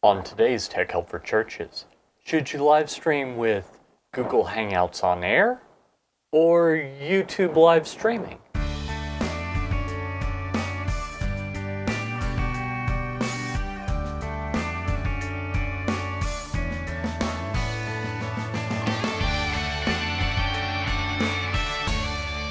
On today's Tech Help for Churches, should you live stream with Google Hangouts on Air or YouTube live streaming?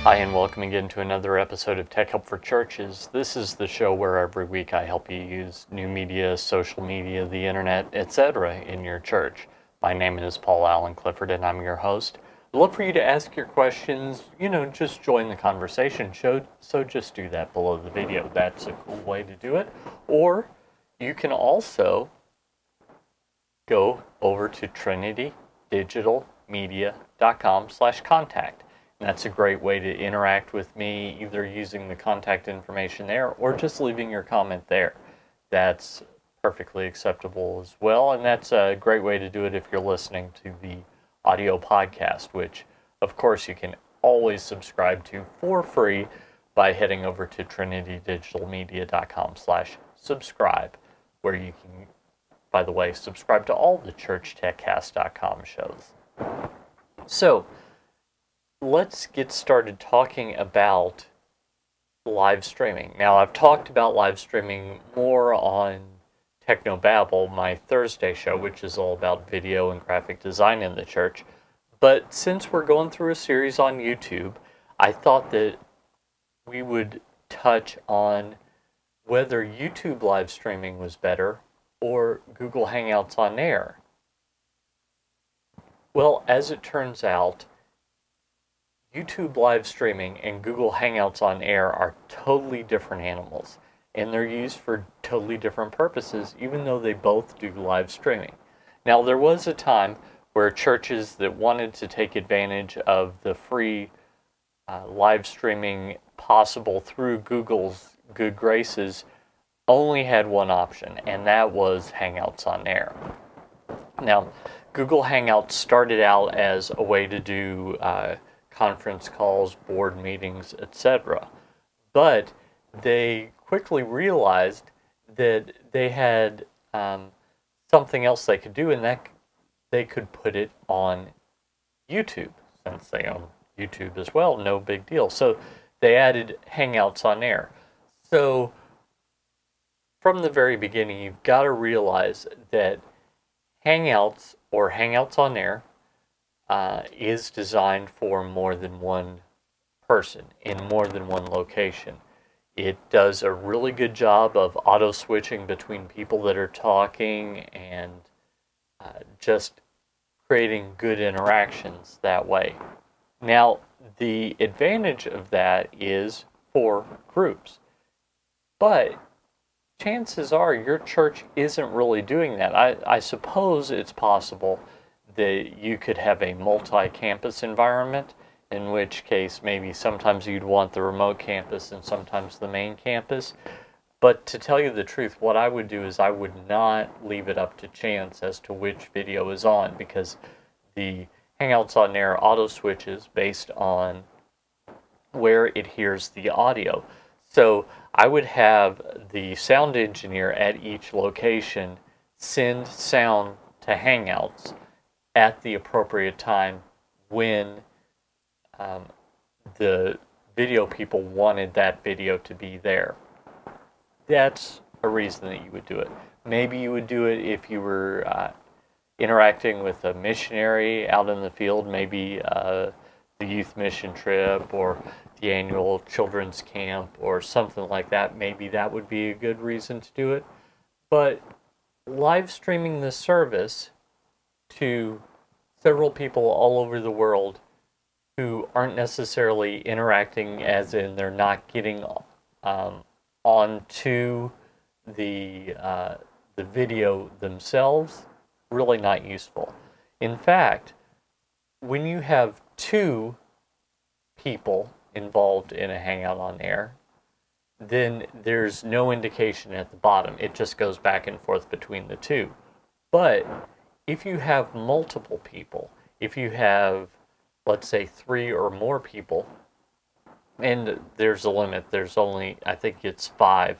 Hi, and welcome again to another episode of Tech Help for Churches. This is the show where every week I help you use new media, social media, the internet, etc. in your church. My name is Paul Allen Clifford, and I'm your host. I'd love for you to ask your questions, just join the conversation. So just do that below the video. That's a cool way to do it. Or you can also go over to trinitydigitalmedia.com/contact. And that's a great way to interact with me, either using the contact information there or just leaving your comment there. That's perfectly acceptable as well, and that's a great way to do it if you're listening to the audio podcast, which, of course, you can always subscribe to for free by heading over to trinitydigitalmedia.com/subscribe, where you can, by the way, subscribe to all the churchtechcast.com shows. So, let's get started talking about live streaming. Now, I've talked about live streaming more on Technobabble, my Thursday show, which is all about video and graphic design in the church. But since we're going through a series on YouTube, I thought that we would touch on whether YouTube live streaming was better or Google Hangouts on Air. Well, as it turns out, YouTube live streaming and Google Hangouts on Air are totally different animals, and they're used for totally different purposes, even though they both do live streaming. Now, there was a time where churches that wanted to take advantage of the free live streaming possible through Google's good graces only had one option, and that was Hangouts on Air. Now, Google Hangouts started out as a way to do conference calls, board meetings, etc. But they quickly realized that they had something else they could do, and that they could put it on YouTube. Since they own YouTube as well, no big deal. So they added Hangouts on Air. So from the very beginning, you've got to realize that Hangouts or Hangouts on Air is designed for more than one person in more than one location. It does a really good job of auto-switching between people that are talking and just creating good interactions that way. Now, the advantage of that is for groups. But chances are your church isn't really doing that. I suppose it's possible that you could have a multi-campus environment, in which case maybe sometimes you'd want the remote campus and sometimes the main campus. But to tell you the truth, what I would do is I would not leave it up to chance as to which video is on, because the Hangouts on Air auto switches based on where it hears the audio. So I would have the sound engineer at each location send sound to Hangouts at the appropriate time when the video people wanted that video to be there. That's a reason that you would do it. Maybe you would do it if you were interacting with a missionary out in the field, maybe the youth mission trip or the annual children's camp or something like that. Maybe that would be a good reason to do it. But live streaming the service to several people all over the world who aren't necessarily interacting, as in they're not getting onto the video themselves, really not useful. In fact, when you have two people involved in a Hangout on Air, then there's no indication at the bottom. It just goes back and forth between the two. But if you have multiple people, if you have, let's say, 3 or more people, and there's a limit, there's only, I think it's 5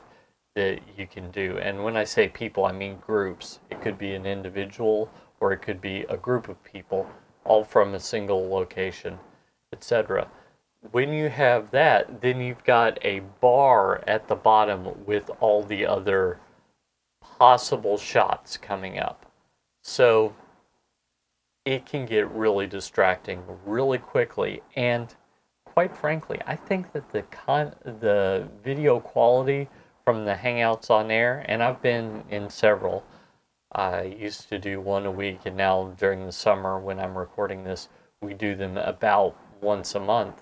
that you can do. And when I say people, I mean groups. It could be an individual or it could be a group of people, all from a single location, etc. When you have that, then you've got a bar at the bottom with all the other possible shots coming up. So it can get really distracting really quickly, and quite frankly, I think that the video quality from the Hangouts on Air, and I've been in several. I used to do one a week, and now during the summer when I'm recording this, we do them about once a month.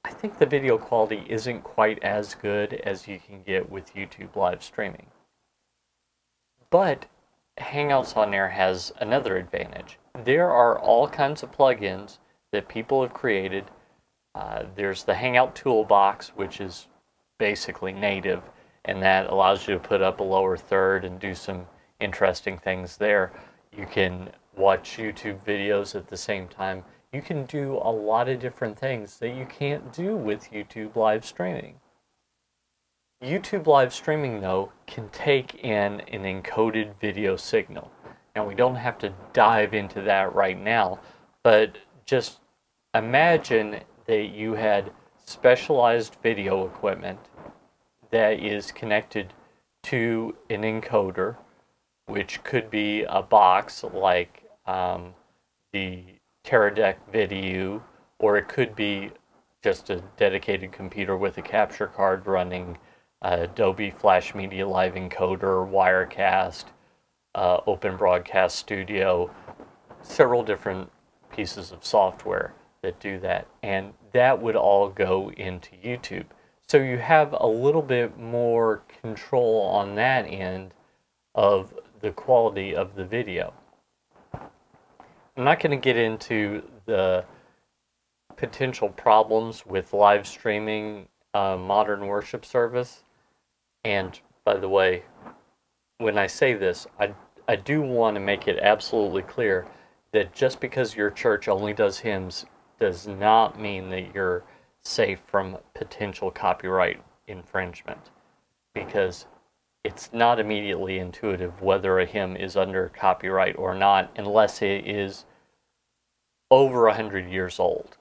I think the video quality isn't quite as good as you can get with YouTube live streaming. But Hangouts on Air has another advantage. There are all kinds of plugins that people have created. There's the Hangout Toolbox, which is basically native, and that allows you to put up a lower third and do some interesting things there. You can watch YouTube videos at the same time. You can do a lot of different things that you can't do with YouTube live streaming. YouTube live streaming, though, can take in an encoded video signal. Now, we don't have to dive into that right now, but just imagine that you had specialized video equipment that is connected to an encoder, which could be a box like the Teradek Video, or it could be just a dedicated computer with a capture card running Adobe Flash Media Live Encoder, Wirecast, Open Broadcast Studio, several different pieces of software that do that, and that would all go into YouTube. So you have a little bit more control on that end of the quality of the video. I'm not going to get into the potential problems with live streaming modern worship service. And by the way, when I say this, I do want to make it absolutely clear that just because your church only does hymns does not mean that you're safe from potential copyright infringement, because it's not immediately intuitive whether a hymn is under copyright or not unless it is over 100 years old.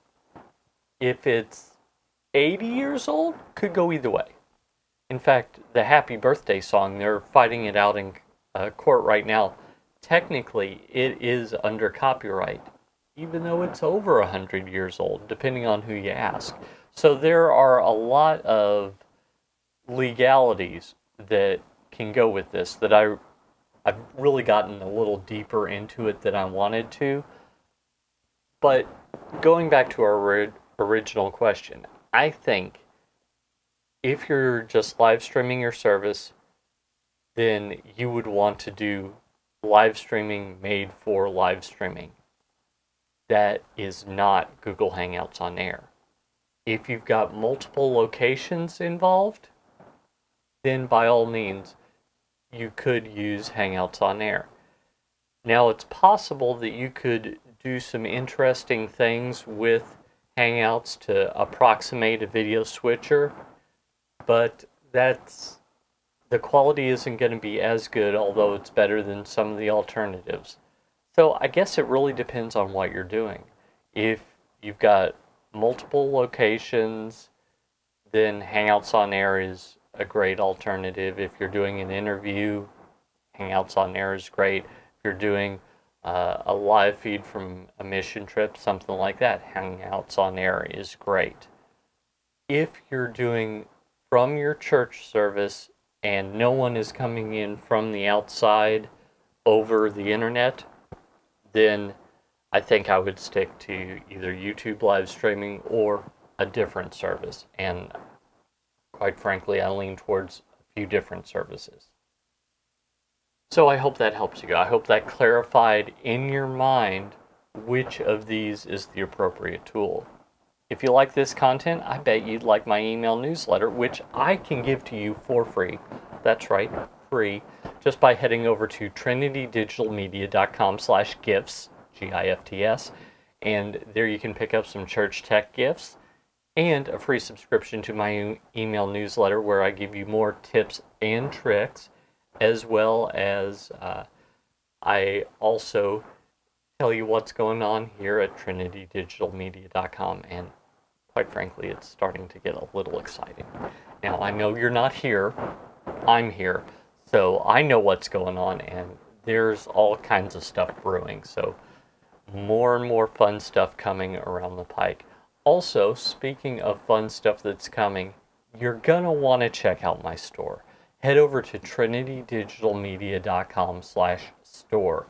If it's 80 years old, could go either way. In fact, the Happy Birthday song, they're fighting it out in court right now. Technically, it is under copyright, even though it's over 100 years old, depending on who you ask. So there are a lot of legalities that can go with this that I've really gotten a little deeper into it than I wanted to. But going back to our original question, I think if you're just live streaming your service, then you would want to do live streaming made for live streaming. That is not Google Hangouts on Air. If you've got multiple locations involved, then by all means, you could use Hangouts on Air. Now, it's possible that you could do some interesting things with Hangouts to approximate a video switcher, but the quality isn't going to be as good, although it's better than some of the alternatives. So I guess it really depends on what you're doing. If you've got multiple locations, then Hangouts on Air is a great alternative. If you're doing an interview, Hangouts on Air is great. If you're doing a live feed from a mission trip, something like that, Hangouts on Air is great. If you're doing from your church service and no one is coming in from the outside over the internet, then I think I would stick to either YouTube live streaming or a different service. And quite frankly, I lean towards a few different services. So I hope that helps you. I hope that clarified in your mind which of these is the appropriate tool. If you like this content, I bet you'd like my email newsletter, which I can give to you for free. That's right, free, just by heading over to trinitydigitalmedia.com/gifts, GIFTS, and there you can pick up some church tech gifts. and a free subscription to my email newsletter where I give you more tips and tricks, as well as I also tell you what's going on here at trinitydigitalmedia.com, and quite frankly, it's starting to get a little exciting. Now, I know you're not here, I'm here, so I know what's going on, and there's all kinds of stuff brewing, so more and more fun stuff coming around the pike. Also, speaking of fun stuff that's coming, you're going to want to check out my store. Head over to trinitydigitalmedia.com/store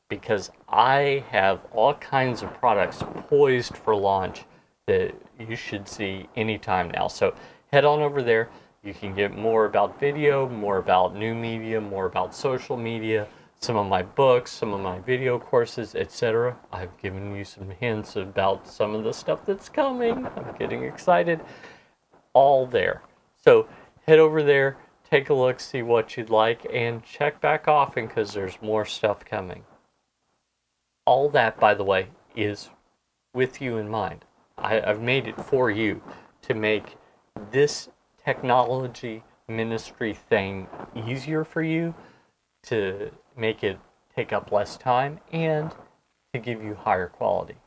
because I have all kinds of products poised for launch that you should see anytime now. So head on over there. You can get more about video, more about new media, more about social media, some of my books, some of my video courses, etc. I've given you some hints about some of the stuff that's coming. I'm getting excited. All there. So head over there, take a look, see what you'd like, and check back often because there's more stuff coming. All that, by the way, is with you in mind. I've made it for you to make this technology ministry thing easier for you, to make it take up less time, and to give you higher quality.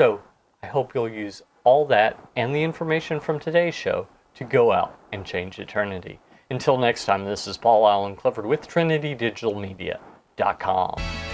So I hope you'll use all that and the information from today's show to go out and change eternity. Until next time, this is Paul Allen Clifford with TrinityDigitalMedia.com.